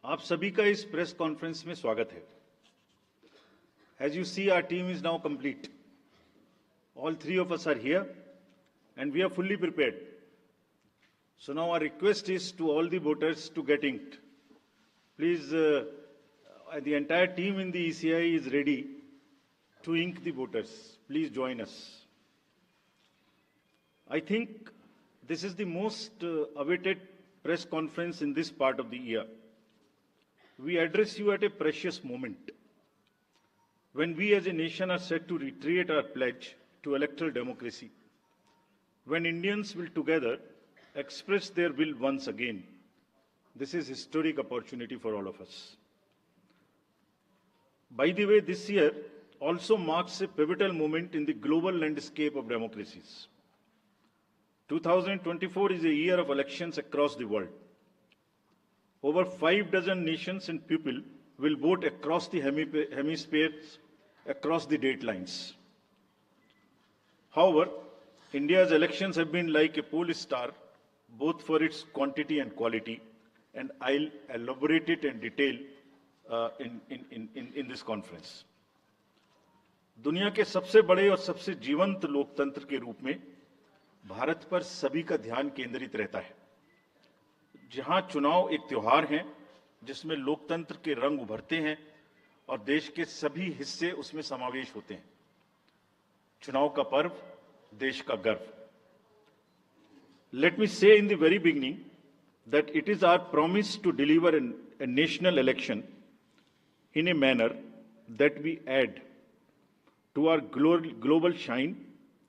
आप सभी का इस प्रेस कॉन्फ्रेंस में स्वागत है। As you see, our team is now complete. All three of us are here and we are fully prepared. So now our request is to all the voters to get inked. Please, the entire team in the ECI is ready to ink the voters. Please join us. I think this is the most awaited press conference in this part of the year. We address you at a precious moment when we as a nation are set to reiterate our pledge to electoral democracy, when Indians will together express their will once again. This is a historic opportunity for all of us. By the way, this year also marks a pivotal moment in the global landscape of democracies. 2024 is a year of elections across the world. Over 6 nations and people will vote across the hemispheres, across the date lines. However, India's elections have been like a pole star, both for its quantity and quality, and I'll elaborate it in detail in this conference. दुनिया के सबसे बड़े और सबसे जीवंत लोकतंत्र के रूप में भारत पर सभी का ध्यान केंद्रित रहता है। जहां चुनाव एक त्योहार है जिसमें लोकतंत्र के रंग उभरते हैं और देश के सभी हिस्से उसमें समावेश होते हैं। चुनाव का पर्व, देश का गर्व। Let me say in the very beginning that it is our promise to deliver a national election in a manner that we add to our global shine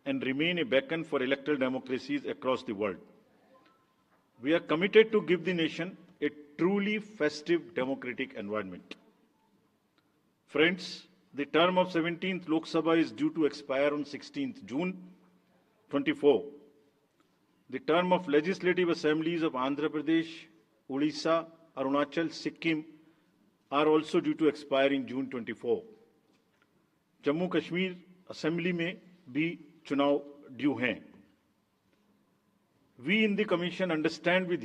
and remain a beacon for electoral democracies across the world. We are committed to give the nation a truly festive democratic environment. Friends, the term of 17th Lok Sabha is due to expire on 16th June 24. The term of legislative assemblies of Andhra Pradesh, Odisha, Arunachal, Sikkim are also due to expire in June 24. Jammu Kashmir assembly में भी चुनाव due हैं। We in the Commission understand with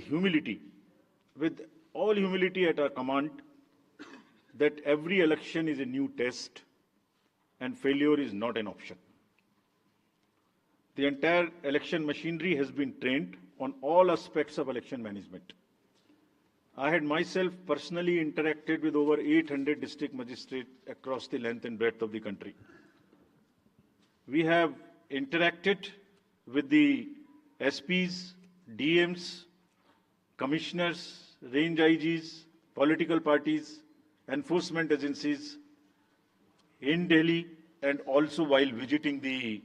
all humility at our command, that every election is a new test and failure is not an option. The entire election machinery has been trained on all aspects of election management. I had myself personally interacted with over 800 district magistrates across the length and breadth of the country. We have interacted with the SPs, DMs, commissioners, range IGs, political parties, enforcement agencies in Delhi and also while visiting the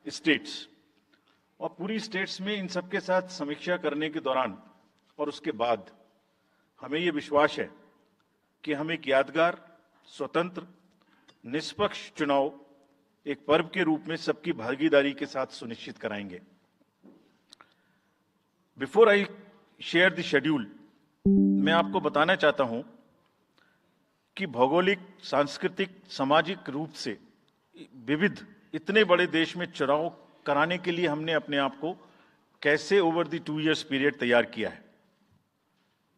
states. और पूरी states में इन सबके साथ समीक्षा करने के दौरान और उसके बाद हमें ये विश्वास है कि हम एक यादगार, स्वतंत्र, निष्पक्ष चुनाव एक पर्व के रूप में सबकी भागीदारी के साथ सुनिश्चित कराएंगे। Before I share the schedule, मैं आपको बताना चाहता हूं कि भौगोलिक, सांस्कृतिक, सामाजिक रूप से विविध इतने बड़े देश में चुनाव कराने के लिए हमने अपने आप को कैसे ओवर द 2 years पीरियड तैयार किया है।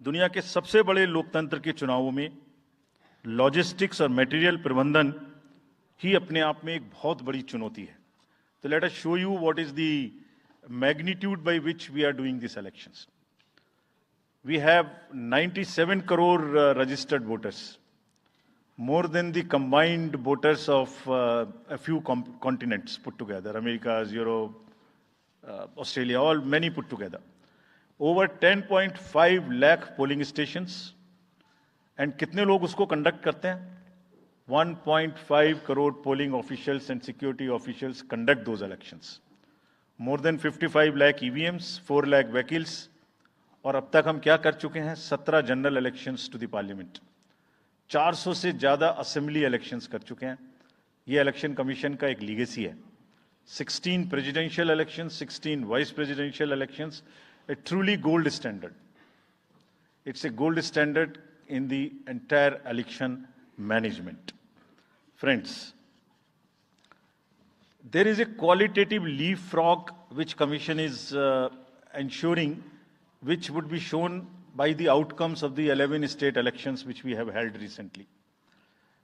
दुनिया के सबसे बड़े लोकतंत्र के चुनावों में लॉजिस्टिक्स और मटेरियल प्रबंधन ही अपने आप में एक बहुत बड़ी चुनौती है। तो let us show you what is the magnitude by which we are doing these elections. We have 97 crore registered voters, more than the combined voters of a few continents put together, America, Europe, Australia, all many put together. Over 10.5 lakh polling stations, and कितने लोग उसको conduct करते हैं? 1.5 crore polling officials and security officials conduct those elections. More than 55 lakh EVMs, 4 lakh vehicles, और अब तक हम क्या कर चुके हैं? 17 general elections to the parliament, 400 से ज्यादा असेंबली इलेक्शंस कर चुके हैं। ये इलेक्शन कमीशन का एक लीगेसी है। 16 presidential elections, 16 vice presidential elections, a truly gold standard. It's a gold standard in the entire election management. Friends, there is a qualitative leapfrog which Commission is ensuring, which would be shown by the outcomes of the 11 state elections which we have held recently.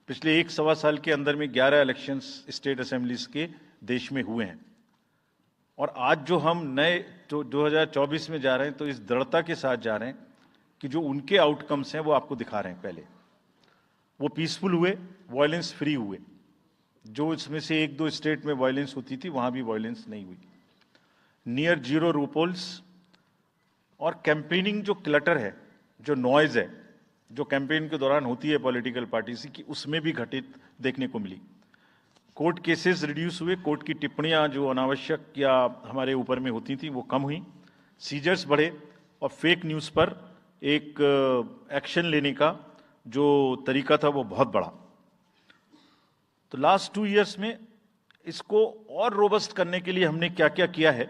पिछले 1-1.25 साल के अंदर में 11 elections state assemblies के देश में हुए हैं, और आज जो हम नए जो 2024 में जा रहे हैं तो इस दृढ़ता के साथ जा रहे हैं कि जो उनके आउटकम्स हैं वो आपको दिखा रहे हैं। पहले वो पीसफुल हुए, वायलेंस फ्री हुए। जो इसमें से 1-2 स्टेट में वायलेंस होती थी वहां भी वायलेंस नहीं हुई। नियर जीरो रूपोल्स, और कैंपेनिंग जो क्लटर है, जो नॉइज है, जो कैंपेन के दौरान होती है पॉलिटिकल पार्टीज की, उसमें भी घटित देखने को मिली। कोर्ट केसेस रिड्यूस हुए, कोर्ट की टिप्पणियां जो अनावश्यक या हमारे ऊपर में होती थी वो कम हुई। सीजर्स बढ़े, और फेक न्यूज पर एक एक्शन लेने का जो तरीका था वो बहुत बढ़ा। तो लास्ट 2 इयर्स में इसको और रोबस्ट करने के लिए हमने क्या क्या किया है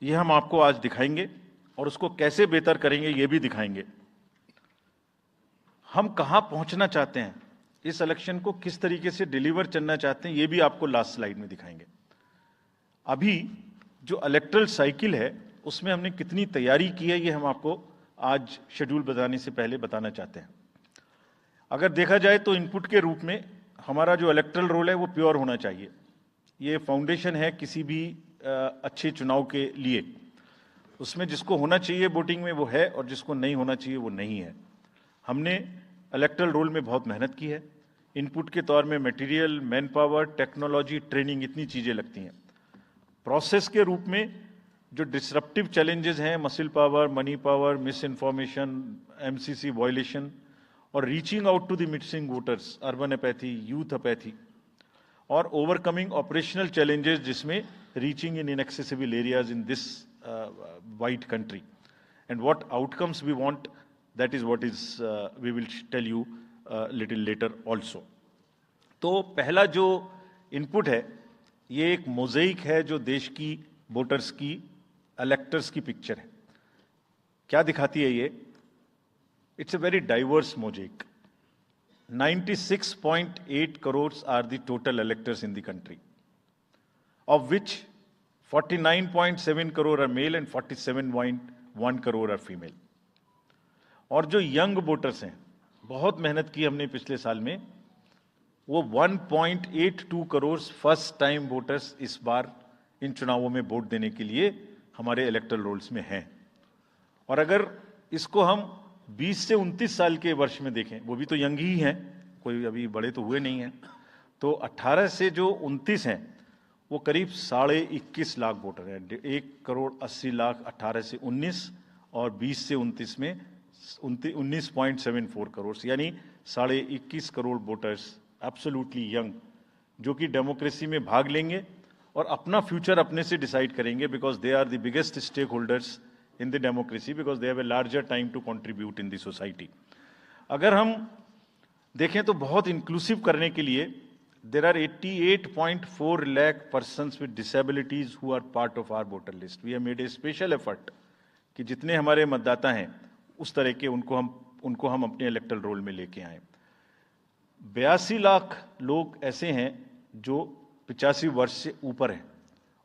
ये हम आपको आज दिखाएंगे, और उसको कैसे बेहतर करेंगे ये भी दिखाएंगे। हम कहां पहुंचना चाहते हैं, इस इलेक्शन को किस तरीके से डिलीवर करना चाहते हैं, ये भी आपको लास्ट स्लाइड में दिखाएंगे। अभी जो इलेक्टरल साइकिल है उसमें हमने कितनी तैयारी की है ये हम आपको आज शेड्यूल बताने से पहले बताना चाहते हैं। अगर देखा जाए तो इनपुट के रूप में हमारा जो इलेक्टरल रोल है वो प्योर होना चाहिए। ये फाउंडेशन है किसी भी अच्छे चुनाव के लिए। उसमें जिसको होना चाहिए वोटिंग में वो है, और जिसको नहीं होना चाहिए वो नहीं है। हमने इलेक्टरल रोल में बहुत मेहनत की है। इनपुट के तौर में material, man power, technology, training, इतनी चीजें लगती हैं। प्रोसेस के रूप में जो डिसरप्टिव चैलेंजेस हैं, muscle power, money power, mis information, MCC violation, और reaching out to the missing voters, urban apathy, youth apathy, और ओवरकमिंग ऑपरेशनल चैलेंजेस जिसमें reaching in inaccessible areas in this wide country, and what outcomes we want, that is what is we will tell you little later also. तो पहला जो input है ये एक मोज़ेइक है जो देश की वोटर्स की, इलेक्टर्स की पिक्चर है। क्या दिखाती है ये? It's a very diverse mosaic. 96.8 crores are the total electors in the country, of which 49.7 crore are male and 47.1 crore are female. और जो यंग वोटर्स हैं, बहुत मेहनत की हमने पिछले साल में, वो 1.82 करोड़ फर्स्ट टाइम वोटर्स इस बार इन चुनावों में वोट देने के लिए हमारे इलेक्टरल रोल्स में हैं। और अगर इसको हम 20 से 29 साल के वर्ष में देखें, वो भी तो यंग ही हैं, कोई अभी बड़े तो हुए नहीं हैं, तो 18 से जो 29 हैं वो करीब 21.5 लाख वोटर हैं। 1.80 करोड़ 18 से 19, और 20 से 29 में 19.74 करोड़, यानी 21.5 करोड़ वोटर्स एब्सोल्युटली यंग, जो कि डेमोक्रेसी में भाग लेंगे और अपना फ्यूचर अपने से डिसाइड करेंगे, because they are the biggest stakeholders in the democracy, because they have a larger time to contribute in the society. अगर हम देखें तो बहुत इंक्लूसिव करने के लिए there are 88.4 lakh persons with disabilities who are part of our voter list. We have made a special effort कि जितने हमारे मतदाता हैं उस तरह के उनको हम अपने इलेक्टरल रोल में लेके आए। 82 लाख लोग ऐसे हैं जो 85 वर्ष से ऊपर हैं,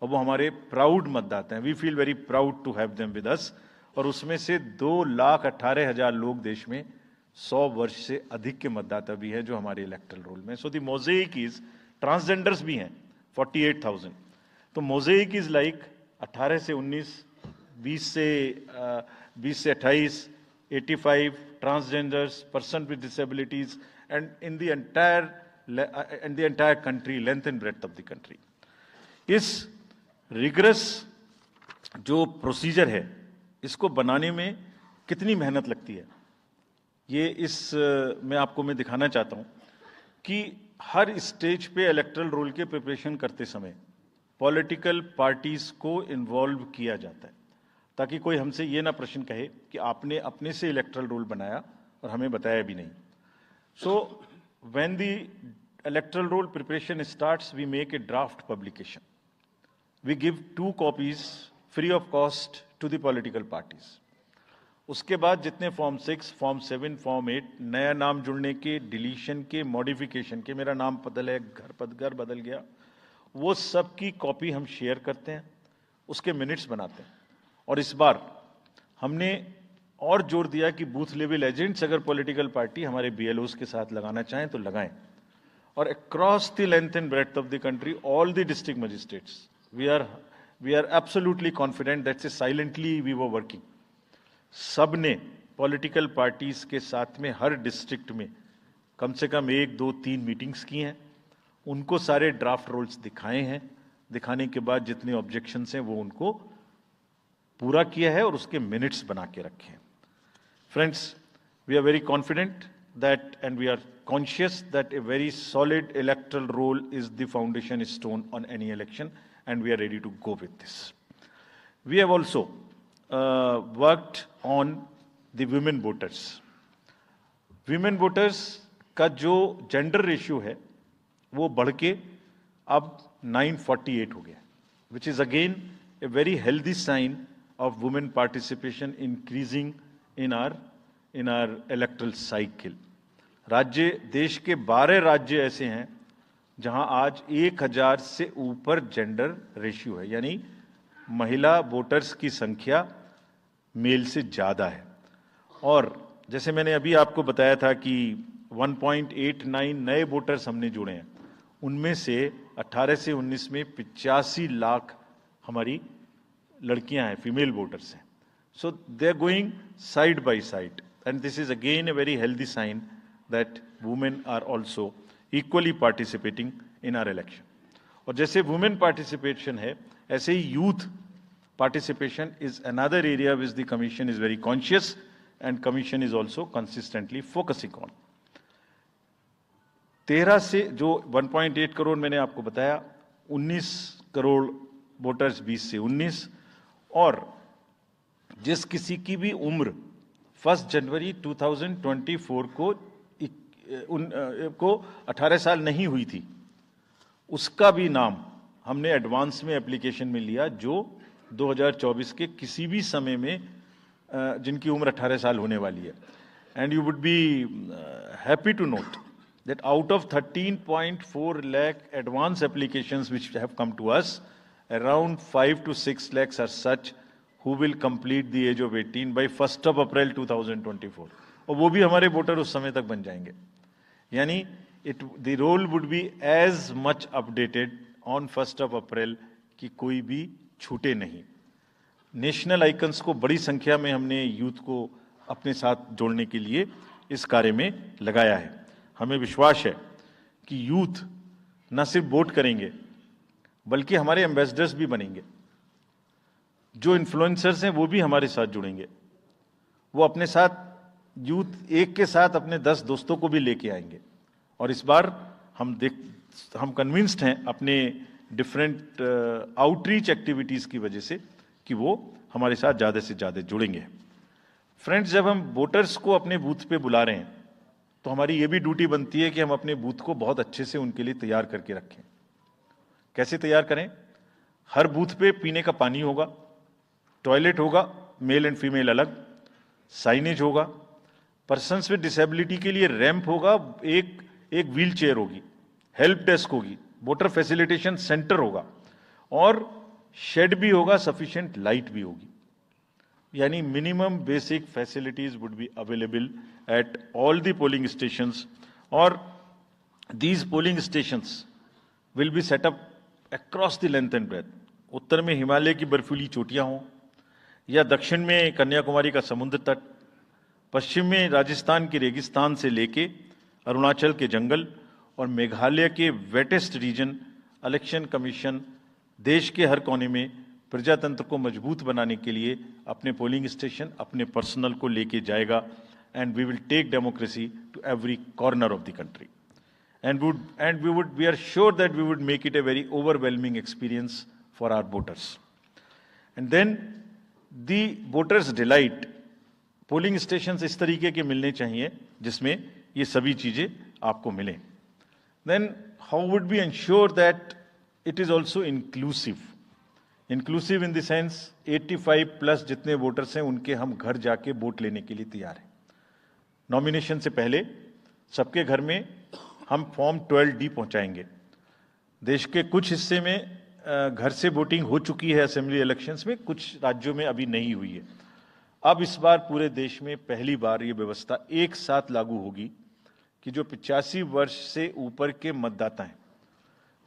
और वो हमारे प्राउड मतदाता हैं। We feel very proud to have them with us. और उसमें से 2,18,000 लोग देश में 100 वर्ष से अधिक के मतदाता भी हैं जो हमारे इलेक्टरल रोल में। सो द मोज़ेइक इज, ट्रांसजेंडर्स भी हैं 48,000। तो मोज़ेइक इज लाइक 18 से 19, 20 से 28, 85 transgenders, person with disabilities, and in the entire country, length and breadth of the country. इस रिगरस जो प्रोसीजर है इसको बनाने में कितनी मेहनत लगती है, ये मैं आपको दिखाना चाहता हूं कि हर स्टेज पे इलेक्टरल रोल के प्रिपरेशन करते समय पॉलिटिकल पार्टीज को इन्वॉल्व किया जाता है, ताकि कोई हमसे ये ना प्रश्न कहे कि आपने अपने से इलेक्टरल रोल बनाया और हमें बताया भी नहीं। So when the electoral roll preparation starts, we make a draft publication. We give 2 copies free of cost to the political parties. उसके बाद जितने फॉर्म 6, फॉर्म 7, फॉर्म 8, नया नाम जुड़ने के, डिलीशन के, मॉडिफिकेशन के, मेरा नाम घर बदल गया, वो सब की कॉपी हम शेयर करते हैं, उसके मिनट्स बनाते हैं। और इस बार हमने और जोर दिया कि बूथ लेवल एजेंट्स अगर पॉलिटिकल पार्टी हमारे बीएलओज के साथ लगाना चाहें तो लगाएं। और across the length and breadth of the country, all the district magistrates, we are absolutely confident that say silently we were working. सब ने पॉलिटिकल पार्टीज के साथ में हर डिस्ट्रिक्ट में कम से कम 1, 2, 3 मीटिंग्स की हैं, उनको सारे ड्राफ्ट रोल्स दिखाए हैं, दिखाने के बाद जितने ऑब्जेक्शंस हैं वो उनको पूरा किया है और उसके मिनट्स बना के रखे हैं। Friends, we are very confident that and we are conscious that a very solid electoral roll is the foundation stone on any election, and we are ready to go with this. We have also worked on the women voters. Women voters का जो gender ratio है वो बढ़ के अब 948 हो गया, which is again a very healthy sign of women participation increasing in our electoral cycle. राज्य, देश के 12 राज्य ऐसे हैं जहां आज 1000 से ऊपर जेंडर रेशियो है, यानी महिला वोटर्स की संख्या मेल से ज्यादा है। और जैसे मैंने अभी आपको बताया था कि 1.89 नए वोटर्स हमने जुड़े हैं, उनमें से 18 से 19 में 85 लाख हमारी लड़कियां हैं, फीमेल वोटर्स हैं। So they are going side by side, and this is again a very healthy sign that women are also equally participating in our election. और जैसे women participation है, ऐसे ही youth participation is another area which the commission is very conscious and commission is also consistently focusing on. 13 से जो 1.8 करोड़ मैंने आपको बताया, 19 crore voters 20 से 19, और जिस किसी की भी उम्र 1 जनवरी 2024 को 18 साल नहीं हुई थी, उसका भी नाम हमने एडवांस में एप्लीकेशन में लिया, जो 2024 के किसी भी समय में जिनकी उम्र 18 साल होने वाली है। And you would be happy to note that out of 13.4 lakh advance applications which have come to us, around 5 to 6 lakhs are such who will complete the age of 18 by 1st of April 2024, और वो भी हमारे voter उस समय तक बन जाएंगे। यानी the roll would be as much updated on 1st of April कि कोई भी छूटे नहीं। नेशनल आइकन्स को बड़ी संख्या में हमने यूथ को अपने साथ जोड़ने के लिए इस कार्य में लगाया है। हमें विश्वास है कि यूथ न सिर्फ वोट करेंगे बल्कि हमारे एम्बेसडर्स भी बनेंगे। जो इन्फ्लुएंसर्स हैं वो भी हमारे साथ जुड़ेंगे, वो अपने साथ यूथ एक के साथ अपने 10 दोस्तों को भी लेके आएंगे। और इस बार हम कन्विंस्ड हैं अपने डिफरेंट आउटरीच एक्टिविटीज की वजह से कि वो हमारे साथ ज़्यादा से ज़्यादा जुड़ेंगे। फ्रेंड्स, जब हम वोटर्स को अपने बूथ पे बुला रहे हैं तो हमारी ये भी ड्यूटी बनती है कि हम अपने बूथ को बहुत अच्छे से उनके लिए तैयार करके रखें। कैसे तैयार करें? हर बूथ पे पीने का पानी होगा, टॉयलेट होगा, मेल एंड फीमेल अलग, साइनेज होगा, पर्सन्स विद डिसेबिलिटी के लिए रैंप होगा, एक व्हील चेयर होगी, हेल्प डेस्क होगी, वोटर फैसिलिटेशन सेंटर होगा, और शेड भी होगा, सफिशिएंट लाइट भी होगी। यानी minimum basic facilities would be available at all the polling stations, और these polling stations will be set up across the length and breadth. उत्तर में हिमालय की बर्फीली चोटियां हों, या दक्षिण में कन्याकुमारी का समुद्र तट, पश्चिम में राजस्थान के रेगिस्तान से लेके अरुणाचल के जंगल और मेघालय के वेटेस्ट रीजन, इलेक्शन कमीशन देश के हर कोने में प्रजातंत्र को मजबूत बनाने के लिए अपने पोलिंग स्टेशन, अपने पर्सनल को लेके जाएगा। And we will take democracy to every corner of the country, and we are sure that we would make it a very overwhelming experience for our voters. And then the voters delight, polling stations इस तरीके के मिलने चाहिए जिसमें ये सभी चीजें आपको मिलें। Then how would we ensure that it is also inclusive? Inclusive in the sense 85 plus जितने वोटर्स हैं उनके हम घर जाके वोट लेने के लिए तैयार हैं। नॉमिनेशन से पहले सबके घर में हम फॉर्म 12D पहुंचाएंगे। देश के कुछ हिस्से में घर से वोटिंग हो चुकी है असेंबली इलेक्शंस में, कुछ राज्यों में अभी नहीं हुई है। अब इस बार पूरे देश में पहली बार ये व्यवस्था एक साथ लागू होगी कि जो 85 वर्ष से ऊपर के मतदाता हैं,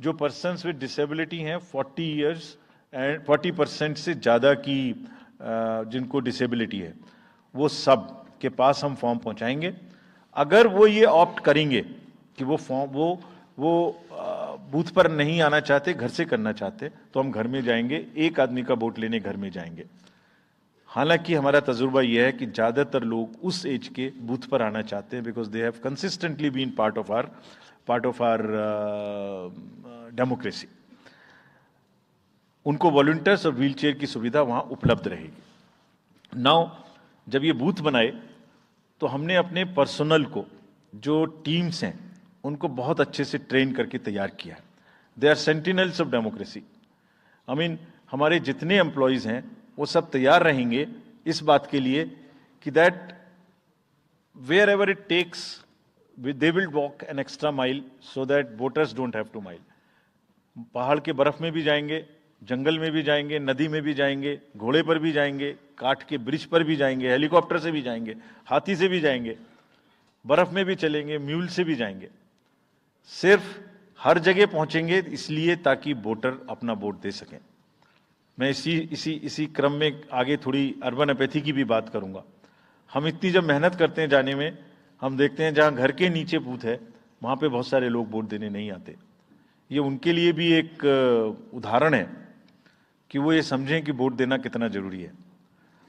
जो पर्सन्स विद डिसेबिलिटी हैं, 40 इयर्स एंड 40% से ज़्यादा की जिनको डिसेबिलिटी है, वो सब के पास हम फॉर्म पहुंचाएंगे। अगर वो ये ऑप्ट करेंगे कि वो फॉर्म वो बूथ पर नहीं आना चाहते, घर से करना चाहते, तो हम घर में जाएंगे, एक आदमी का वोट लेने घर में जाएंगे। हालांकि हमारा तजुर्बा यह है कि ज़्यादातर लोग उस एज के बूथ पर आना चाहते हैं, because they have consistently been part of our democracy. उनको वॉलंटियर्स और व्हीलचेयर की सुविधा वहां उपलब्ध रहेगी। नाउ जब ये बूथ बनाए तो हमने अपने पर्सनल को, जो टीम्स हैं, उनको बहुत अच्छे से ट्रेन करके तैयार किया है। They are sentinels of democracy. I mean हमारे जितने एम्प्लॉयज हैं वो सब तैयार रहेंगे इस बात के लिए कि that wherever it takes they will walk an extra mile so that voters don't have to mile. पहाड़ के बर्फ में भी जाएंगे, जंगल में भी जाएंगे, नदी में भी जाएंगे, घोड़े पर भी जाएंगे, काठ के ब्रिज पर भी जाएंगे, हेलीकॉप्टर से भी जाएंगे, हाथी से भी जाएंगे, बर्फ में भी चलेंगे, म्यूल से भी जाएंगे। सिर्फ हर जगह पहुंचेंगे इसलिए ताकि वोटर अपना वोट दे सकें। मैं इसी क्रम में आगे थोड़ी अर्बन एपैथी की भी बात करूंगा। हम इतनी जब मेहनत करते हैं जाने में, हम देखते हैं जहां घर के नीचे बूथ है वहां पे बहुत सारे लोग वोट देने नहीं आते। ये उनके लिए भी एक उदाहरण है कि वो ये समझें कि वोट देना कितना जरूरी है।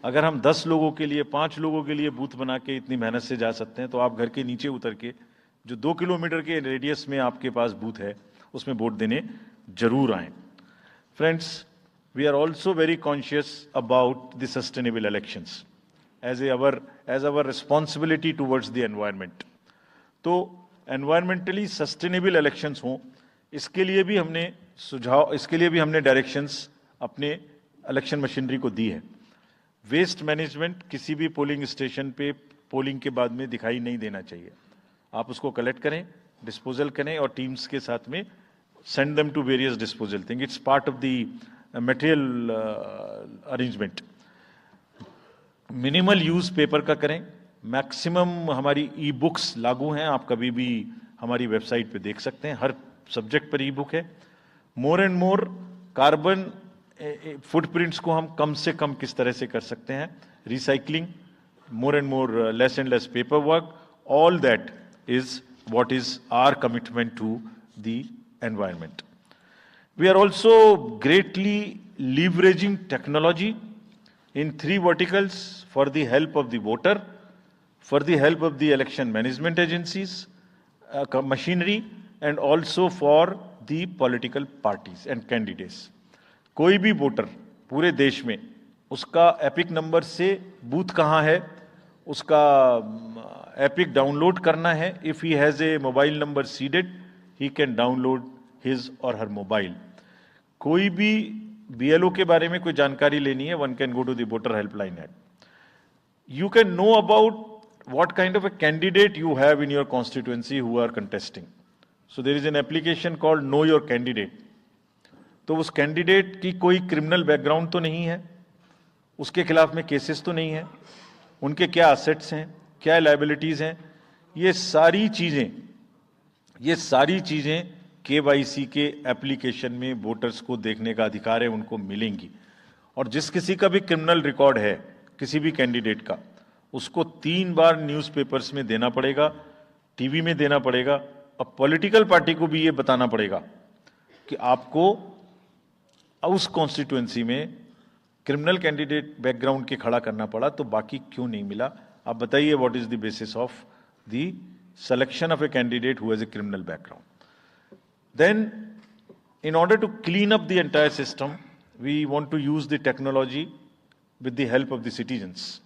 अगर हम 10 लोगों के लिए, 5 लोगों के लिए बूथ बना के इतनी मेहनत से जा सकते हैं, तो आप घर के नीचे उतर के जो 2 किलोमीटर के रेडियस में आपके पास बूथ है उसमें वोट देने जरूर आए। Friends, we are also very conscious about the sustainable elections as our responsibility towards the environment। तो environmentally sustainable elections हों, इसके लिए भी हमने डायरेक्शंस अपने इलेक्शन मशीनरी को दी है। वेस्ट मैनेजमेंट किसी भी पोलिंग स्टेशन पे पोलिंग के बाद में दिखाई नहीं देना चाहिए। आप उसको कलेक्ट करें, डिस्पोजल करें और टीम्स के साथ में send them to various disposal thing. It's part of the material arrangement. Minimal use paper का करें। मैक्सिमम हमारी ई बुक्स लागू हैं, आप कभी भी हमारी वेबसाइट पे देख सकते हैं, हर सब्जेक्ट पर ई बुक है। More and more carbon footprints को हम कम से कम किस तरह से कर सकते हैं, recycling, more and more less and less paper work, all that is what is our commitment to the environment. We are also greatly leveraging technology in 3 verticals for the help of the voter, for the help of the election management agencies, machinery, and also for the political parties and candidates. कोई भी voter पूरे देश में उसका epic number से booth कहाँ है उसका एपिक डाउनलोड करना है। If he has a mobile number seeded, he can download his और हर मोबाइल। कोई भी बीएलओ के बारे में कोई जानकारी लेनी है, one can go to the voter helpline app. You can know about what kind of a candidate you have in your constituency who are contesting. So there is an application called Know Your Candidate. तो उस candidate की कोई criminal background तो नहीं है, उसके खिलाफ में केसेस तो नहीं है, उनके क्या असेट्स हैं, क्या लायबिलिटीज हैं, ये सारी चीजें केवाईसी के एप्लीकेशन में वोटर्स को देखने का अधिकार है, उनको मिलेंगी। और जिस किसी का भी क्रिमिनल रिकॉर्ड है किसी भी कैंडिडेट का, उसको 3 बार न्यूज़पेपर्स में देना पड़ेगा, टीवी में देना पड़ेगा, और पॉलिटिकल पार्टी को भी ये बताना पड़ेगा कि आपको उस कॉन्स्टिट्यूएंसी में क्रिमिनल कैंडिडेट बैकग्राउंड के खड़ा करना पड़ा, तो बाकी क्यों नहीं मिला। आप बताइए, what is the basis of the selection of a candidate who has a criminal background. Then in order to clean up the entire system, we want to use the technology with the help of the citizens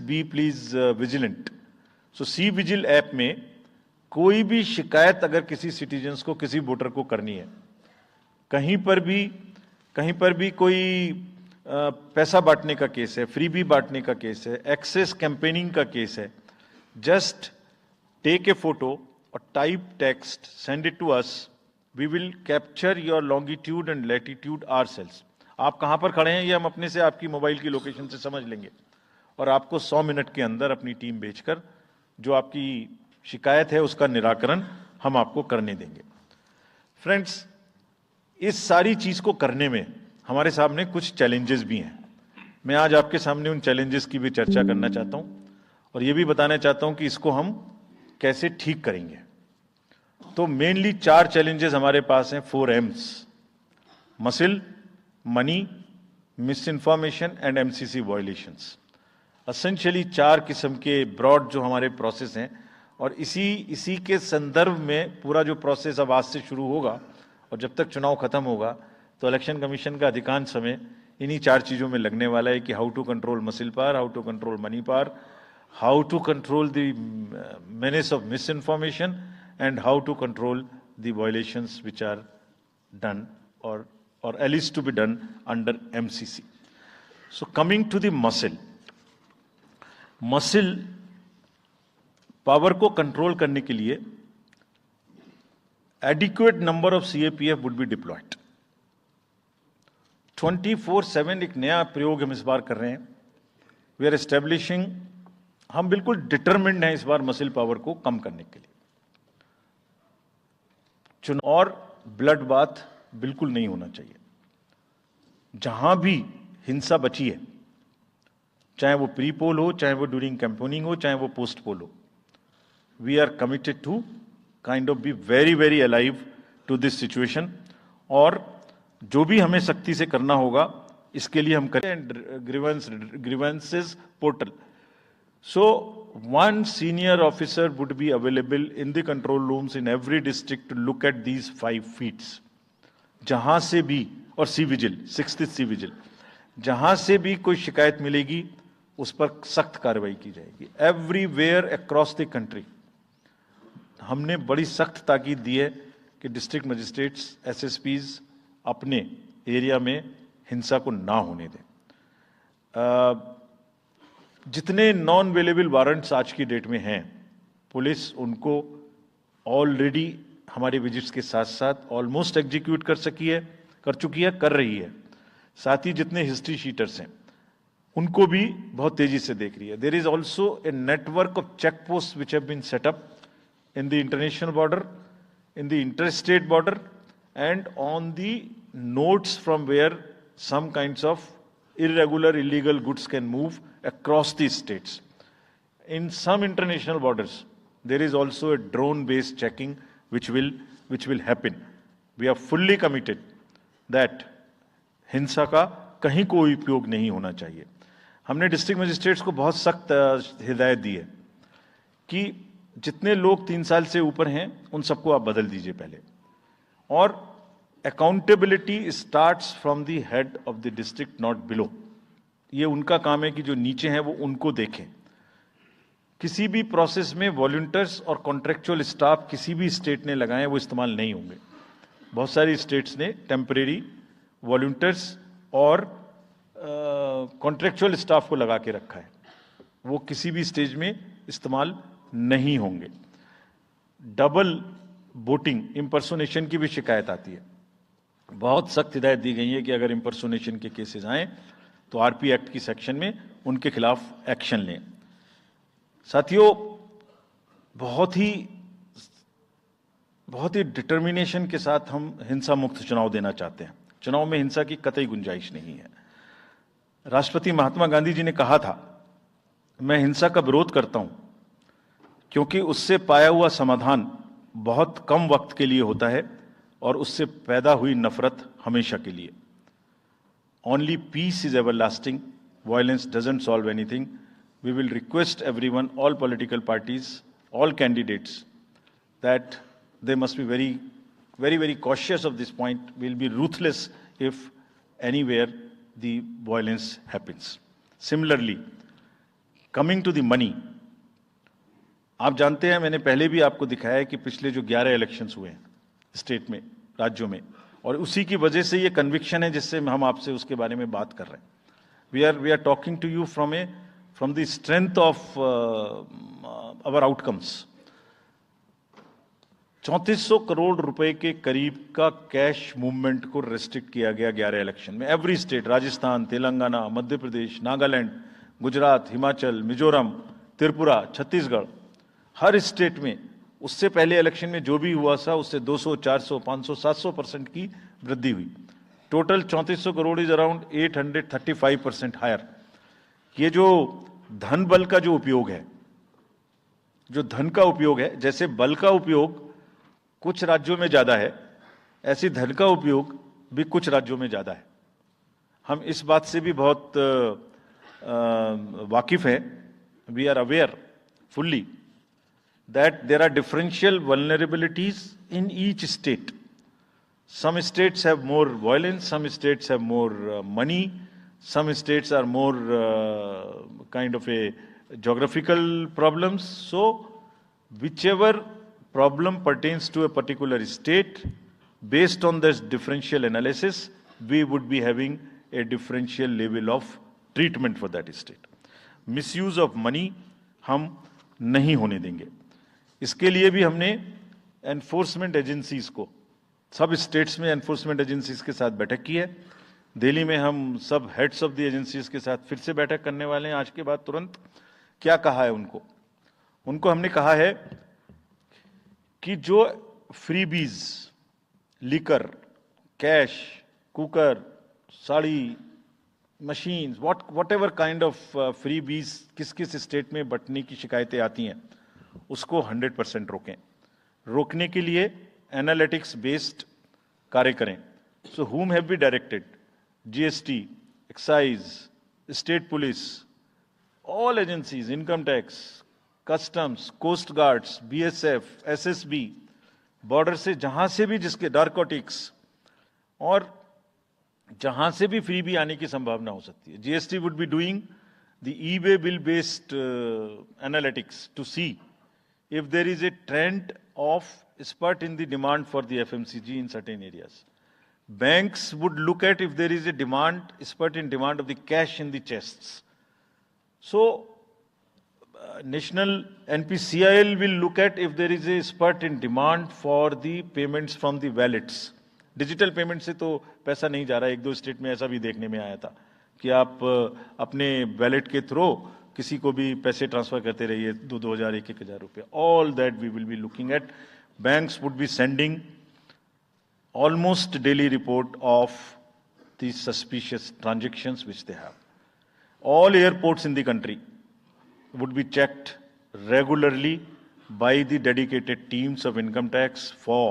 be please vigilant. So C vigil app में कोई भी शिकायत अगर किसी citizens को, किसी voter को करनी है, कहीं पर भी कोई पैसा बांटने का केस है, फ्रीबी बांटने का केस है, एक्सेस कैंपेनिंग का केस है, जस्ट टेक ए फोटो और type text, send it to us, we will capture your longitude and latitude ourselves. आप कहां पर खड़े हैं ये हम अपने से आपकी मोबाइल की लोकेशन से समझ लेंगे और आपको 100 मिनट के अंदर अपनी टीम भेजकर जो आपकी शिकायत है उसका निराकरण हम आपको करने देंगे। फ्रेंड्स, इस सारी चीज को करने में हमारे सामने कुछ चैलेंजेस भी हैं। मैं आज आपके सामने उन चैलेंजेस की भी चर्चा करना चाहता हूं और ये भी बताना चाहता हूं कि इसको हम कैसे ठीक करेंगे। तो मेनली 4 चैलेंजेस हमारे पास हैं, 4 M's: muscle, money, miss information and MCC violations. Essentially 4 किस्म के ब्रॉड जो हमारे प्रोसेस हैं और इसी के संदर्भ में पूरा जो प्रोसेस अब आज से शुरू होगा और जब तक चुनाव खत्म होगा तो इलेक्शन कमीशन का अधिकांश समय इन्हीं 4 चीजों में लगने वाला है कि how to control muscle power, how to control money power, how to control the menace of misinformation and how to control the violations which are done or at least to be done under MCC. So coming to the muscle power को control करने के लिए adequate number of CAPF would be diploid. 24/7 एक नया प्रयोग हम इस बार कर रहे हैं। वी आर एस्टेब्लिशिंग, हम बिल्कुल डिटरमिन्ड हैं इस बार मसिल पावर को कम करने के लिए। चुनाव और ब्लड बाथ बिल्कुल नहीं होना चाहिए। जहां भी हिंसा बची है, चाहे वो प्री पोल हो, चाहे वो ड्यूरिंग कैंपेनिंग हो, चाहे वो पोस्ट पोल हो, we are committed to kind of be very very alive to this situation और जो भी हमें सख्ती से करना होगा इसके लिए हम करें। Grievances portal, so one senior officer would be available in the control rooms in every district to look at these 5 feats. जहां से भी, और C vigil, 6th C vigil, जहां से भी कोई शिकायत मिलेगी उस पर सख्त कार्रवाई की जाएगी। एवरीवेयर अक्रॉस द कंट्री हमने बड़ी सख्त ताकीद दी है कि डिस्ट्रिक्ट मजिस्ट्रेट्स, SSPs अपने एरिया में हिंसा को ना होने दें। जितने नॉन अवेलेबल वारंट्स आज की डेट में हैं, पुलिस उनको ऑलरेडी हमारे विजिट्स के साथ साथ ऑलमोस्ट एग्जीक्यूट कर चुकी है, कर रही है। साथ ही जितने हिस्ट्री शीटर्स हैं उनको भी बहुत तेजी से देख रही है। There is also a network of check post which have been set up in the international border, in the interstate border and on the notes from where some kinds of irregular illegal goods can move across the states. In some international borders there is also a drone based checking which will happen. We are fully committed that हिंसा का कहीं कोई उपयोग नहीं होना चाहिए। हमने district magistrates को बहुत सख्त हिदायत दी है कि जितने लोग 3 साल से ऊपर हैं उन सबको आप बदल दीजिए पहले, और accountability starts from the head of the district, not below. ये उनका काम है कि जो नीचे हैं वो उनको देखें। किसी भी प्रोसेस में वॉलंटियर्स और कॉन्ट्रेक्चुअल स्टाफ किसी भी स्टेट ने लगाए वो इस्तेमाल नहीं होंगे। बहुत सारी स्टेट्स ने टेम्परेरी वॉलंटियर्स और कॉन्ट्रेक्चुअल स्टाफ को लगा के रखा है, वो किसी भी स्टेज में इस्तेमाल नहीं होंगे। डबल वोटिंग, इंपर्सोनेशन की भी शिकायत आती है। बहुत सख्त हिदायत दी गई है कि अगर इंपर्सोनेशन के केसेस आए तो RP एक्ट की सेक्शन में उनके खिलाफ एक्शन लें। साथियों, बहुत ही डिटर्मिनेशन के साथ हम हिंसा मुक्त चुनाव देना चाहते हैं। चुनाव में हिंसा की कतई गुंजाइश नहीं है। राष्ट्रपति महात्मा गांधी जी ने कहा था, मैं हिंसा का विरोध करता हूं क्योंकि उससे पाया हुआ समाधान बहुत कम वक्त के लिए होता है और उससे पैदा हुई नफरत हमेशा के लिए। Only peace is everlasting. Violence doesn't solve anything. We will request everyone, all political parties, all candidates, that they must be very, very, very cautious of this point. We'll be ruthless if anywhere the violence happens. Similarly, coming to the money, आप जानते हैं, मैंने पहले भी आपको दिखाया है कि पिछले जो 11 इलेक्शंस हुए हैं स्टेट में, राज्यों में, और उसी की वजह से ये कन्विक्शन है जिससे हम आपसे उसके बारे में बात कर रहे हैं। We are talking to you from the strength of our outcomes. 3400 crore रुपए के करीब का कैश मूवमेंट को रेस्ट्रिक्ट किया गया 11 इलेक्शन में। एवरी स्टेट, राजस्थान, तेलंगाना, मध्य प्रदेश, नागालैंड, गुजरात, हिमाचल, मिजोरम, त्रिपुरा, छत्तीसगढ़, हर स्टेट में उससे पहले इलेक्शन में जो भी हुआ था उससे 200, 400, 500, 700% की वृद्धि हुई। Total 3400 crore is around 835% higher. ये जो धन बल का जो उपयोग है, जो धन का उपयोग है, जैसे बल का उपयोग कुछ राज्यों में ज्यादा है, ऐसी धन का उपयोग भी कुछ राज्यों में ज्यादा है। हम इस बात से भी बहुत वाकिफ हैं। We are aware fully that there are differential vulnerabilities in each state. Some states have more violence, some states have more money, some states are more kind of a geographical problems. So whichever problem pertains to a particular state, based on this differential analysis, we would be having a differential level of treatment for that state. Misuse of money हम नहीं होने देंगे। इसके लिए भी हमने enforcement agencies को, सब स्टेट्स में एनफोर्समेंट एजेंसीज के साथ बैठक की है। दिल्ली में हम सब हेड्स ऑफ द एजेंसीज के साथ फिर से बैठक करने वाले हैं आज के बाद तुरंत। क्या कहा है उनको हमने कहा है कि जो freebies, liquor, cash, cooker, sari, machines, what ever kind of freebies किस किस स्टेट में बंटने की शिकायतें आती हैं, उसको 100% रोकें। रोकने के लिए एनालिटिक्स बेस्ड कार्य करें। सो whom have we directed? GST, excise, state police, all agencies, income tax, customs, coast guards, BSF, SSB, border से जहां से भी जिसके नारकोटिक्स और जहां से भी फ्री भी आने की संभावना हो सकती है। GST would be doing the e-way bill based analytics to see if there is a trend of spurt in the demand for the FMCG in certain areas. Banks would look at if there is a spurt in demand of the cash in the chests. So, National NPCIL will look at if there is a spurt in demand for the payments from the wallets. Digital payment से तो पैसा नहीं जा रहा है। 1-2 state में ऐसा भी देखने में आया था कि आप अपने वैलेट के थ्रू किसी को भी पैसे ट्रांसफर करते रहिए, 2,000, 1,000 रुपये। All that we will be looking at. Banks would be sending almost daily report of the suspicious transactions which they have. All airports in the country would be checked regularly by the dedicated teams of income tax for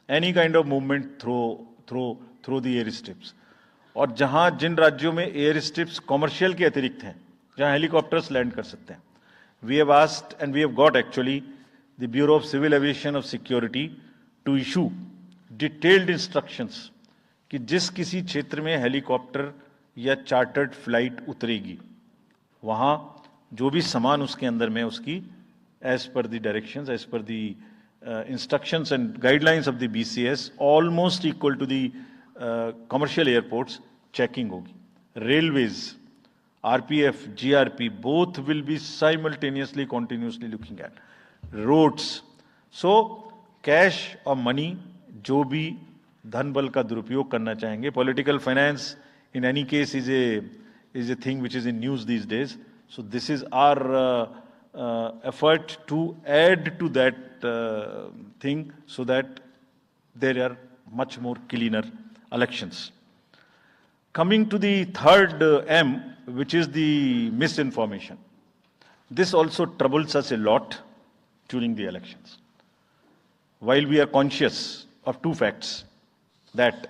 any kind of movement through the airstrips. और जहां जिन राज्यों में air strips commercial के अतिरिक्त हैं, जहां helicopters land कर सकते हैं, we have asked and we have got actually the bureau of civil aviation of security to issue detailed instructions कि जिस किसी क्षेत्र में हेलीकॉप्टर या चार्टर्ड फ्लाइट उतरेगी, वहां जो भी सामान उसके अंदर में उसकी एज पर द डायरेक्शंस, एज पर the instructions and guidelines of the BCS, almost equal to the commercial airports, checking होगी। Railways, RPF, GRP, both will be simultaneously, continuously looking at roads. So cash और money जो भी धन बल का दुरुपयोग करना चाहेंगे, political finance in any case is a thing which is in news these days. So this is our effort to add to that thing so that there are much more cleaner elections. Coming to the third M, which is the misinformation. This also troubles us a lot during the elections. While we are conscious of two facts, that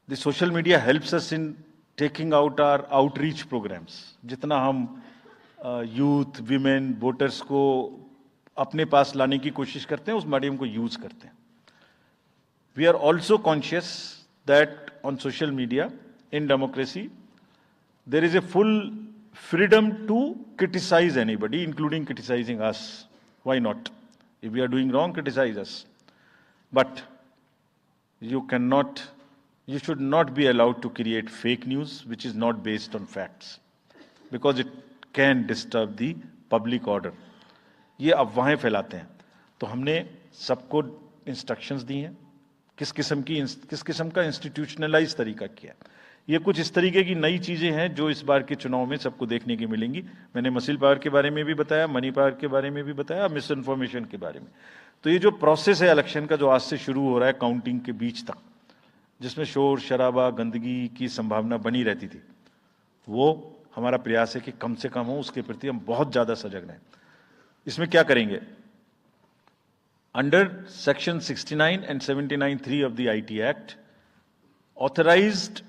the social media helps us in taking out our outreach programs. जितना हम youth, women, voters को अपने पास लाने की कोशिश करते हैं, उस मीडियम को यूज करते हैं। We are also conscious that on social media, in democracy, there is a full freedom to criticize anybody, including criticizing us. Why not? If we are doing wrong, criticize us. But you should not be allowed to create fake news which is not based on facts, because it can disturb the public order. ये अफवाहें फैलाते हैं। तो हमने सबको instructions दी हैं, किस किस्म का इंस्टीट्यूशनलाइज तरीका किया। ये कुछ इस तरीके की नई चीजें हैं जो इस बार के चुनाव में सबको देखने की मिलेंगी। मैंने मसल पावर के बारे में भी बताया, मनी पावर के बारे में भी बताया, मिस इन्फॉर्मेशन के बारे में। तो ये जो प्रोसेस है इलेक्शन का, जो आज से शुरू हो रहा है काउंटिंग के बीच तक, जिसमें शोर शराबा गंदगी की संभावना बनी रहती थी, वो हमारा प्रयास है कि कम से कम हो, उसके प्रति हम बहुत ज्यादा सजग रहें। इसमें क्या करेंगे? Under section 69 and 79(3) of the IT Act, authorized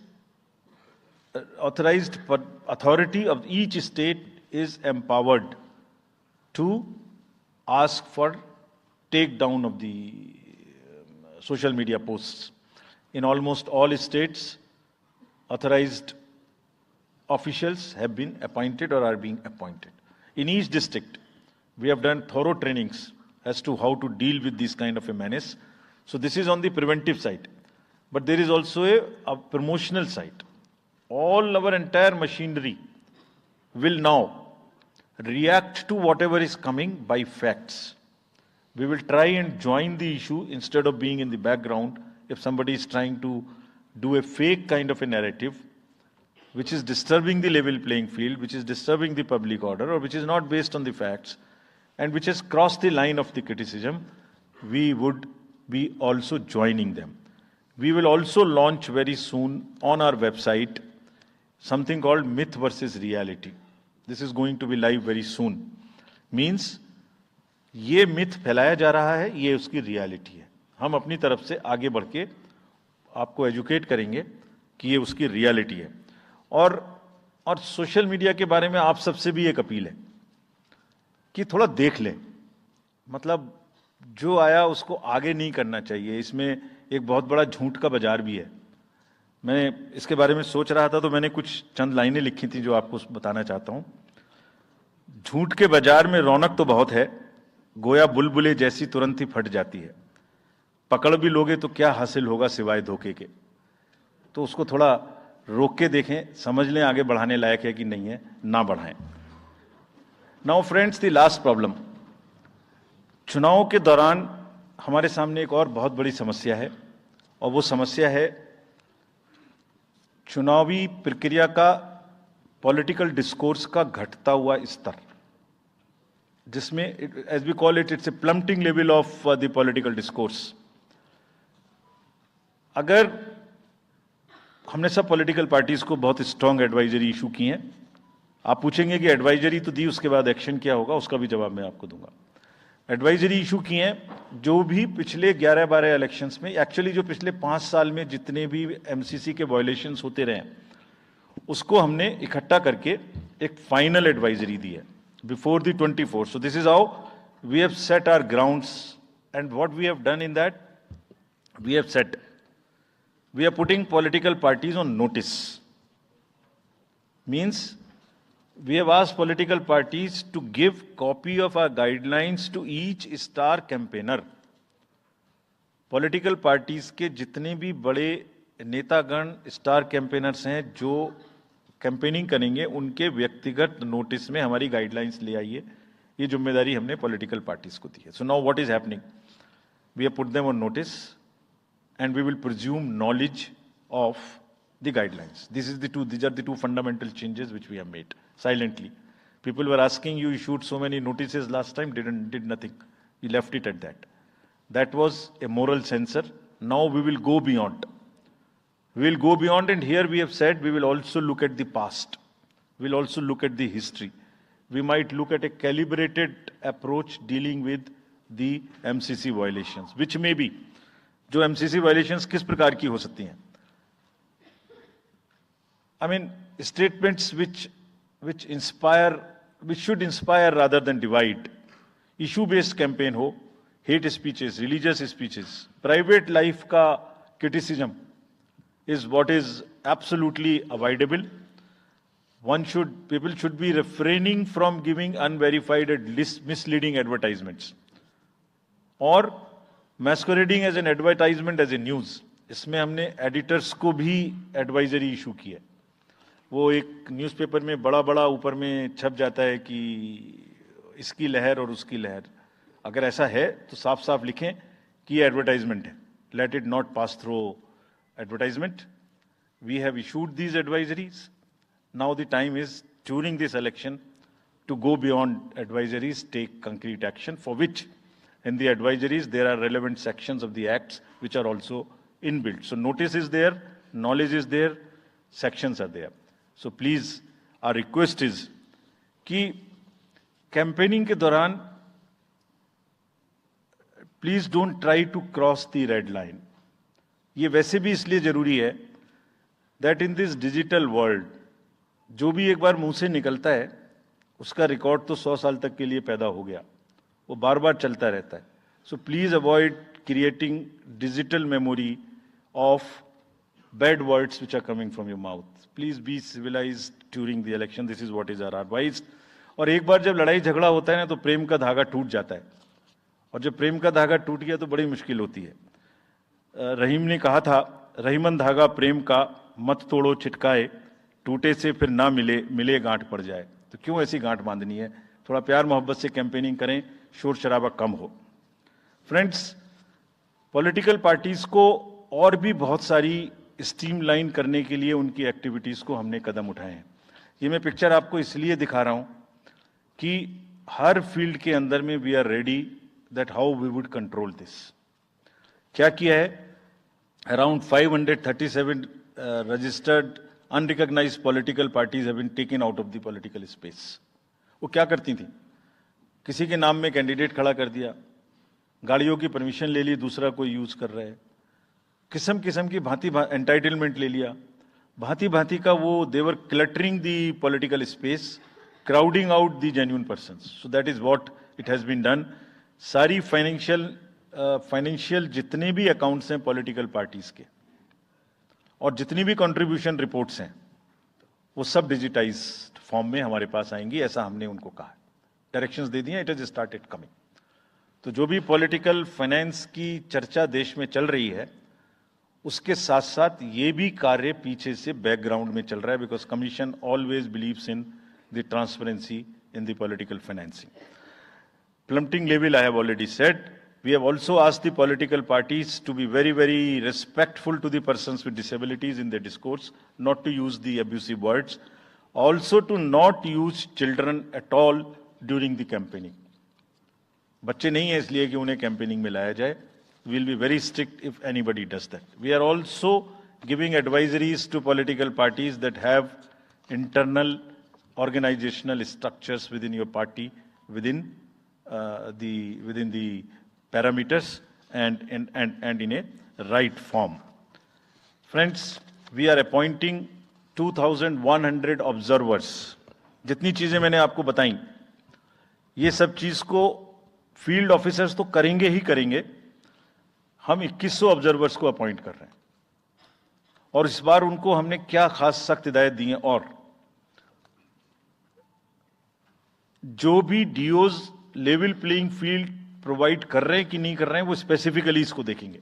authority of each state is empowered to ask for takedown of the social media posts. In almost all states, authorized officials have been appointed or are being appointed. In each district, we have done thorough trainings as to how to deal with this kind of a menace. So this is on the preventive side. But there is also a promotional side. All our entire machinery will now react to whatever is coming by facts. We will try and join the issue instead of being in the background. If somebody is trying to do a fake kind of a narrative, which is disturbing the level playing field, which is disturbing the public order, or which is not based on the facts, and which has crossed the line of the criticism, we would be also joining them. We will also launch very soon on our website something called Myth versus Reality. This is going to be live very soon. Means ये myth फैलाया जा रहा है, ये उसकी reality है। हम अपनी तरफ से आगे बढ़ के आपको एजुकेट करेंगे कि ये उसकी रियलिटी है। और सोशल मीडिया के बारे में आप सबसे भी एक अपील है कि थोड़ा देख लें, मतलब जो आया उसको आगे नहीं करना चाहिए। इसमें एक बहुत बड़ा झूठ का बाजार भी है। मैं इसके बारे में सोच रहा था तो मैंने कुछ चंद लाइनें लिखी थी जो आपको बताना चाहता हूं। झूठ के बाजार में रौनक तो बहुत है, गोया बुलबुले जैसी तुरंत ही फट जाती है। पकड़ भी लोगे तो क्या हासिल होगा सिवाय धोखे के। तो उसको थोड़ा रोक के देखें, समझ लें आगे बढ़ाने लायक है कि नहीं है, ना बढ़ाएं। Now friends, the last problem. चुनाव के दौरान हमारे सामने एक और बहुत बड़ी समस्या है, और वो समस्या है चुनावी प्रक्रिया का, पॉलिटिकल डिस्कोर्स का घटता हुआ स्तर, जिसमें as we call it, it's a plummeting level of the political discourse. अगर हमने सब पॉलिटिकल पार्टीज को बहुत स्ट्रांग एडवाइजरी इशू की हैं, आप पूछेंगे कि एडवाइजरी तो दी, उसके बाद एक्शन क्या होगा, उसका भी जवाब मैं आपको दूंगा। एडवाइजरी इशू की हैं जो भी पिछले 11-12 इलेक्शंस में, एक्चुअली जो पिछले 5 साल में जितने भी एमसीसी के वायलेशंस होते रहे, उसको हमने इकट्ठा करके एक फाइनल एडवाइजरी दी है before the 24th। So this is how we have set our grounds, and what we have done in that, we have set, we are putting political parties on notice. Means we have asked political parties to give copy of our guidelines to each star campaigner. Political parties के जितने भी बड़े नेतागण star campaigners हैं जो campaigning करेंगे, उनके व्यक्तिगत नोटिस में हमारी गाइडलाइंस ले आइए। ये जिम्मेदारी हमने पॉलिटिकल पार्टीज को दी है। So now what is happening, we have put them on notice and we will presume knowledge of the guidelines. These are the two fundamental changes which we have made silently. People were asking, you issued so many notices last time, did nothing. We left it at that. That was a moral censor. Now we will go beyond. We will go beyond, and here we have said we will also look at the past. We will also look at the history. We might look at a calibrated approach dealing with the MCC violations, which may be, जो MCC violations किस प्रकार की हो सकती हैं। I mean statements which should inspire rather than divide, issue based campaign हो, hate speeches, religious speeches, private life का criticism is what is absolutely avoidable. People should be refraining from giving unverified and misleading advertisements or masquerading as an advertisement as a news. इसमें हमने editors को भी advisory issue की है। वो एक newspaper में बड़ा ऊपर में छप जाता है कि इसकी लहर और उसकी लहर। अगर ऐसा है तो साफ साफ लिखें कि ये एडवर्टाइजमेंट है. Let it not pass through advertisement. We have issued these advisories. Now the time is during this election to go beyond advisories, take concrete action, for which in the advisories there are relevant sections of the acts which are also inbuilt. So notice is there, knowledge is there, sections are there. So please, our request is कि campaigning के दौरान please don't try to cross the red line. ये वैसे भी इसलिए जरूरी है that in this digital world जो भी एक बार मुंह से निकलता है उसका रिकॉर्ड तो 100 साल तक के लिए पैदा हो गया, वो बार बार चलता रहता है. So please avoid creating digital memory of bad words which are coming from your mouth. Please be civilised during the election. This is what is our advice. और एक बार जब लड़ाई झगड़ा होता है ना तो प्रेम का धागा टूट जाता है, और जब प्रेम का धागा टूट गया तो बड़ी मुश्किल होती है. रहीम ने कहा था, रहीमन धागा प्रेम का मत तोड़ो छिटकाए, टूटे से फिर ना मिले, मिले गांठ पड़ जाए. तो क्यों ऐसी गांठ बांधनी है? थोड़ा प्यार मोहब्बत से कैंपेनिंग करें, शोर शराबा कम हो. फ्रेंड्स, पॉलिटिकल पार्टीज को और भी बहुत सारी स्ट्रीमलाइन करने के लिए उनकी एक्टिविटीज को हमने कदम उठाए हैं. ये मैं पिक्चर आपको इसलिए दिखा रहा हूं कि हर फील्ड के अंदर में we are ready that how we would control this. क्या किया है? Around 537 registered unrecognised political parties have been taken out of the political space. वो क्या करती थी? किसी के नाम में कैंडिडेट खड़ा कर दिया, गाड़ियों की परमिशन ले ली, दूसरा कोई यूज कर रहा है, किस्म किस्म की भांति एंटाइटलमेंट ले लिया, भांति भांति का वो they were cluttering the political space, crowding out the genuine persons. So that is what it has been done. सारी फाइनेंशियल जितने भी अकाउंट्स हैं पॉलिटिकल पार्टीज के और जितनी भी कंट्रीब्यूशन रिपोर्ट्स हैं वो सब डिजिटाइज्ड फॉर्म में हमारे पास आएंगी, ऐसा हमने उनको कहा. डायरेक्शंस दे दिए, इट इज स्टार्टेड कमिंग. तो जो भी पॉलिटिकल फाइनेंस की चर्चा देश में चल रही है उसके साथ साथ ये भी कार्य पीछे से बैकग्राउंड में चल रहा है, because commission always believes in the transparency in the political financing. Plummeting level, I have already said. We have also asked the political parties to be very, very respectful to the persons with disabilities in their discourse, not to use the abusive words, also to not use children at all during the campaigning. बच्चे नहीं है इसलिए कि उन्हें campaigning में लाया जाए. We will be very strict if anybody does that. We are also giving advisories to political parties that have internal organizational structures within your party, within the parameters and in a right form. Friends, we are appointing 2,100 observers. जितनी चीजें मैंने आपको बताई, ये सब चीज को field officers तो करेंगे ही करेंगे. हम 2100 ऑब्जर्वर्स को अपॉइंट कर रहे हैं और इस बार उनको हमने क्या खास सख्त हिदायत दी है. और जो भी डीओज लेवल प्लेइंग फील्ड प्रोवाइड कर रहे हैं कि नहीं कर रहे हैं वो स्पेसिफिकली इसको देखेंगे.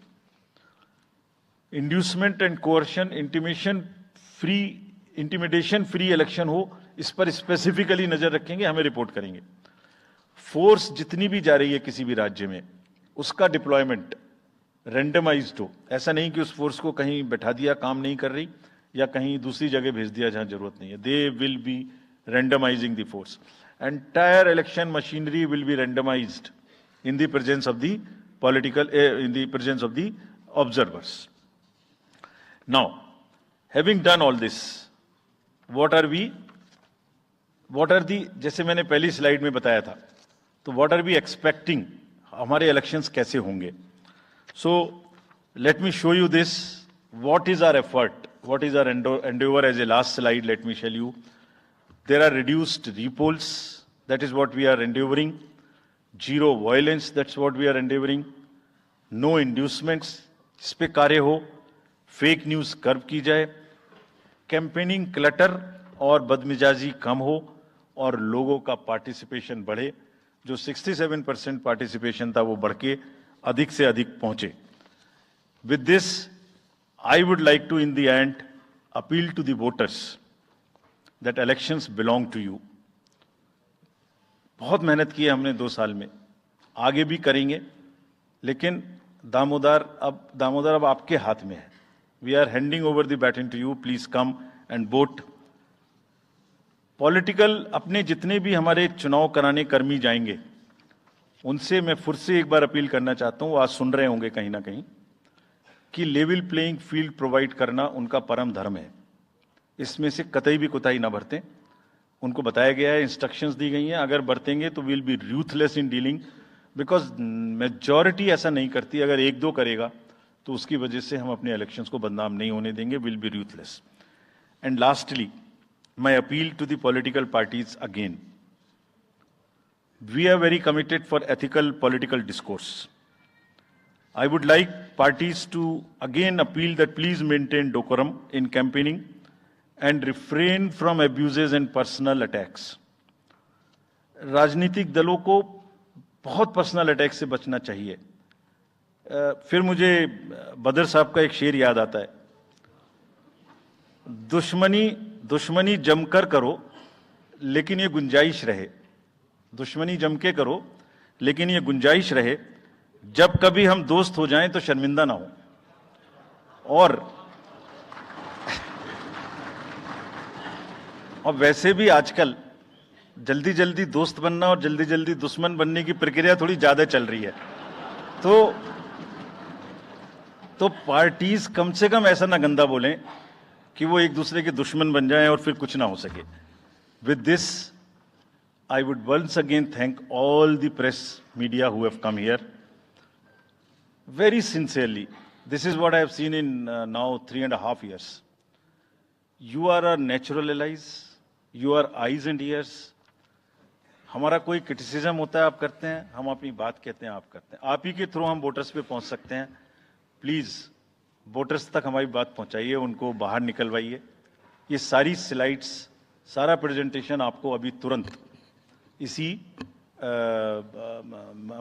Inducement and coercion, intimidation free election हो, इस पर स्पेसिफिकली नजर रखेंगे, हमें रिपोर्ट करेंगे. फोर्स जितनी भी जा रही है किसी भी राज्य में उसका डिप्लॉयमेंट रेंडमाइज्ड हो. ऐसा नहीं कि उस फोर्स को कहीं बैठा दिया, काम नहीं कर रही, या कहीं दूसरी जगह भेज दिया जहां जरूरत नहीं है. They will be randomizing the force. Entire election machinery will be randomized in the presence of the observers. Now, having done all this, what are the, जैसे मैंने पहली स्लाइड में बताया था, तो what are we expecting? हमारे elections कैसे होंगे? So, let me show you this. What is our effort? What is our endeavor? As a last slide, let me tell you. There are reduced repolls, that is what we are endeavoring. Zero violence, that's what we are endeavoring. No inducements, इस पे कार्य हो. Fake news curve की जाए. Campaigning clutter और बदमिजाजी कम हो और लोगों का पार्टिसिपेशन बढ़े. जो 67% पार्टिसिपेशन था वो बढ़ के अधिक से अधिक पहुंचे. With this, I would like to, in the end, appeal to the voters that elections belong to you. बहुत मेहनत की है हमने 2 साल में. आगे भी करेंगे, लेकिन दामोदर अब आपके हाथ में है. We are handing over the baton to you. Please come and vote. Political अपने जितने भी हमारे चुनाव कराने कर्मी जाएंगे, उनसे मैं फिर से एक बार अपील करना चाहता हूं, वो आज सुन रहे होंगे कहीं ना कहीं, कि लेवल प्लेइंग फील्ड प्रोवाइड करना उनका परम धर्म है. इसमें से कतई भी कोताही ना बरतें. उनको बताया गया है, इंस्ट्रक्शंस दी गई हैं, अगर बरतेंगे तो will be ruthless in dealing, because majority ऐसा नहीं करती. अगर एक दो करेगा तो उसकी वजह से हम अपने इलेक्शंस को बदनाम नहीं होने देंगे. Will be ruthless. And lastly, my appeal to the political parties again. We are very committed for ethical political discourse. I would like parties to again appeal that please maintain decorum in campaigning and refrain from abuses and personal attacks. राजनीतिक दलों को बहुत personal attack से बचना चाहिए. फिर मुझे बदर साहब का एक शेर याद आता है, दुश्मनी जमकर करो लेकिन ये गुंजाइश रहे. दुश्मनी जम के करो लेकिन ये गुंजाइश रहे, जब कभी हम दोस्त हो जाएं तो शर्मिंदा ना हो. और वैसे भी आजकल जल्दी जल्दी दोस्त बनना और जल्दी जल्दी दुश्मन बनने की प्रक्रिया थोड़ी ज्यादा चल रही है. तो पार्टीज कम से कम ऐसा ना गंदा बोलें कि वो एक दूसरे के दुश्मन बन जाएं और फिर कुछ ना हो सके. With this I would once again thank all the press media who have come here very sincerely. This is what I have seen in now 3.5 years. You are our natural allies, you are eyes and ears. हमारा कोई criticism होता है आप करते हैं, हम अपनी बात कहते हैं आप करते हैं. आप ही के थ्रू हम वोटर्स पे पहुंच सकते हैं. प्लीज वोटर्स तक हमारी बात पहुंचाइए, उनको बाहर निकलवाइए. ये सारी स्लाइड्स, सारा प्रेजेंटेशन आपको अभी तुरंत इसी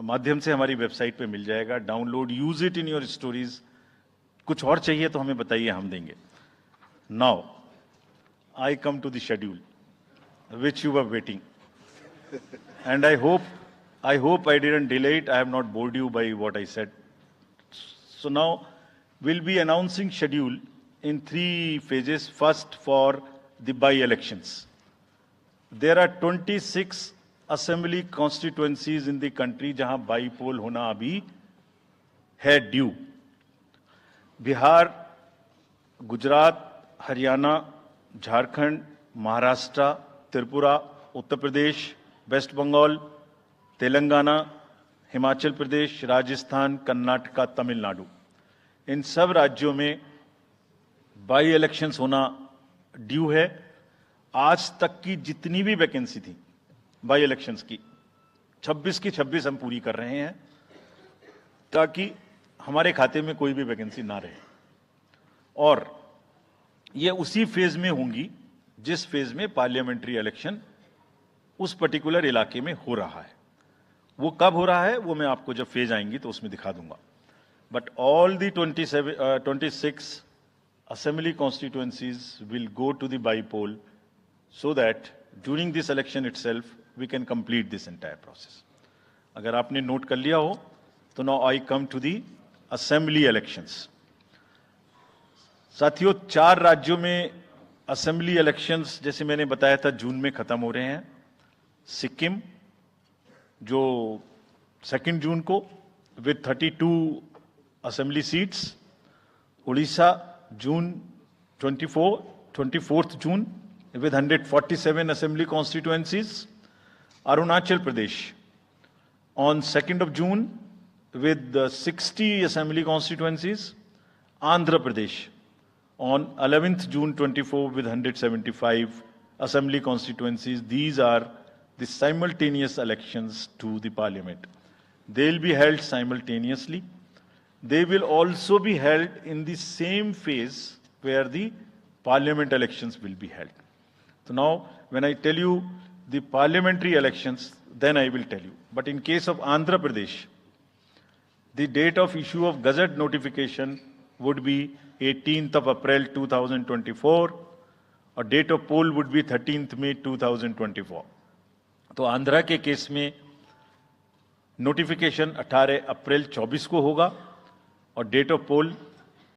माध्यम से हमारी वेबसाइट पे मिल जाएगा. Download, use it in your stories. कुछ और चाहिए तो हमें बताइए, हम देंगे. Now I come to the schedule which you were waiting, and I hope I didn't delay it. I have not bored you by what I said. So now we'll be announcing schedule in 3 phases. First, for the by-elections. There are 26 assembly constituencies in the country जहां बाई-पोल होना अभी है due. Bihar, Gujarat, Haryana, Jharkhand, Maharashtra, Tripura, Uttar Pradesh, waste Bengal, Telangana, Himachal Pradesh, Rajasthan, Karnataka, Tamil Nadu. इन सब राज्यों में by elections होना due है. आज तक की जितनी भी वैकेंसी थी बाई इलेक्शंस की, 26 की 26 हम पूरी कर रहे हैं, ताकि हमारे खाते में कोई भी वैकेंसी ना रहे. और ये उसी फेज में होंगी जिस फेज में पार्लियामेंट्री इलेक्शन उस पर्टिकुलर इलाके में हो रहा है. वो कब हो रहा है वो मैं आपको जब फेज आएंगी तो उसमें दिखा दूंगा. But all the 26 assembly constituencies will go to the by-poll so that during this election itself we can complete this entire process. अगर आपने नोट कर लिया हो तो now I come to the assembly elections. साथियों, 4 राज्यों में असेंबली इलेक्शंस जैसे मैंने बताया था जून में खत्म हो रहे हैं. सिक्किम जो 2 जून को with 32 assembly seats, Orissa June 24th June with 147 assembly constituencies, Arunachal Pradesh on 2nd of June with 60 assembly constituencies, Andhra Pradesh on 11th June 24 with 175 assembly constituencies. These are the simultaneous elections to the parliament. They will be held simultaneously. They will also be held in the same phase where the parliament elections will be held. So now, when I tell you the parliamentary elections, then I will tell you. But in case of Andhra Pradesh, the date of issue of Gazette notification would be 18th of April 2024, or date of poll would be 13th May 2024. तो आंध्रा के case में notification 18 अप्रैल 24 को होगा और date of pole